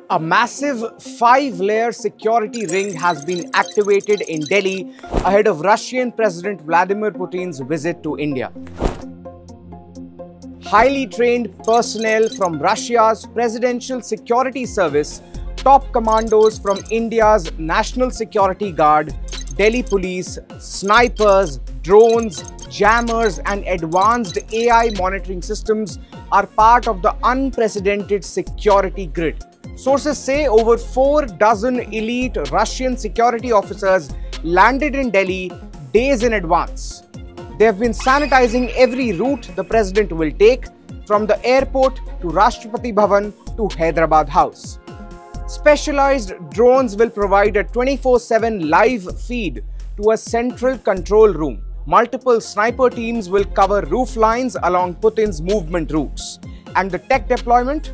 A massive 5-layer security ring has been activated in Delhi ahead of Russian President Vladimir Putin's visit to India. Highly trained personnel from Russia's Presidential Security Service, top commandos from India's National Security Guard, Delhi police, snipers, drones, jammers and advanced AI monitoring systems are part of the unprecedented security grid. Sources say over 4 dozen elite Russian security officers landed in Delhi days in advance. They have been sanitizing every route the president will take, from the airport to Rashtrapati Bhavan to Hyderabad House. Specialized drones will provide a 24/7 live feed to a central control room. Multiple sniper teams will cover roof lines along Putin's movement routes. And the tech deployment,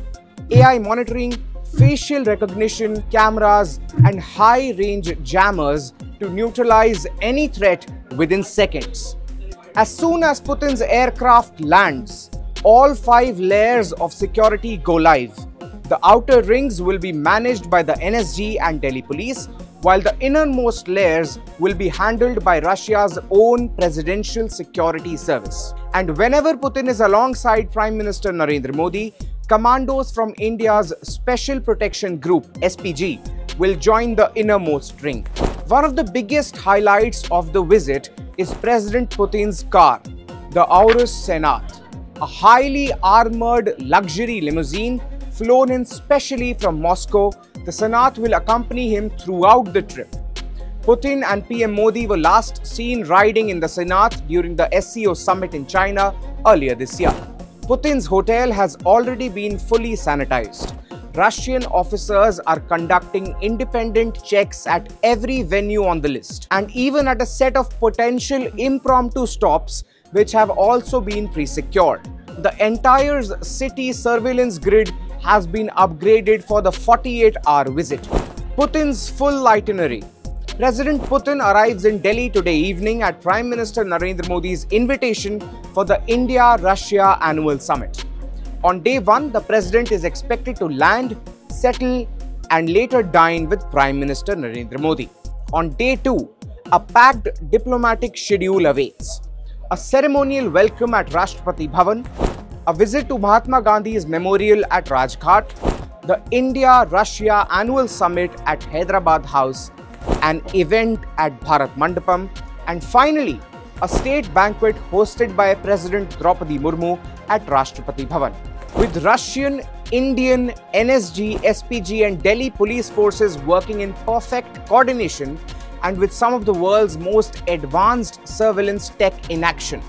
AI monitoring, facial recognition cameras and high-range jammers to neutralize any threat within seconds. As soon as Putin's aircraft lands, all 5 layers of security go live. The outer rings will be managed by the NSG and Delhi police, while the innermost layers will be handled by Russia's own Presidential Security Service. And whenever Putin is alongside Prime Minister Narendra Modi, commandos from India's Special Protection Group (SPG) will join the innermost ring. One of the biggest highlights of the visit is President Putin's car, the Aurus Senat, a highly armored luxury limousine flown in specially from Moscow. The Senat will accompany him throughout the trip. Putin and PM Modi were last seen riding in the Senat during the SCO summit in China earlier this year. Putin's hotel has already been fully sanitized. Russian officers are conducting independent checks at every venue on the list, and even at a set of potential impromptu stops which have also been pre-secured. The entire city surveillance grid has been upgraded for the 48-hour visit. Putin's full itinerary. President Putin arrives in Delhi today evening at Prime Minister Narendra Modi's invitation for the India-Russia Annual Summit. On day 1, the president is expected to land, settle and later dine with Prime Minister Narendra Modi. On day 2, a packed diplomatic schedule awaits. A ceremonial welcome at Rashtrapati Bhavan, a visit to Mahatma Gandhi's memorial at Rajghat, the India-Russia Annual Summit at Hyderabad House, an event at Bharat Mandapam, and finally, a state banquet hosted by President Draupadi Murmu at Rashtrapati Bhavan. With Russian, Indian, NSG, SPG and Delhi police forces working in perfect coordination and with some of the world's most advanced surveillance tech in action,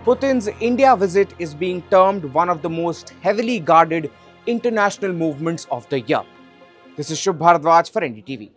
Putin's India visit is being termed one of the most heavily guarded international movements of the year. This is Shubh Bharadwaj for NDTV.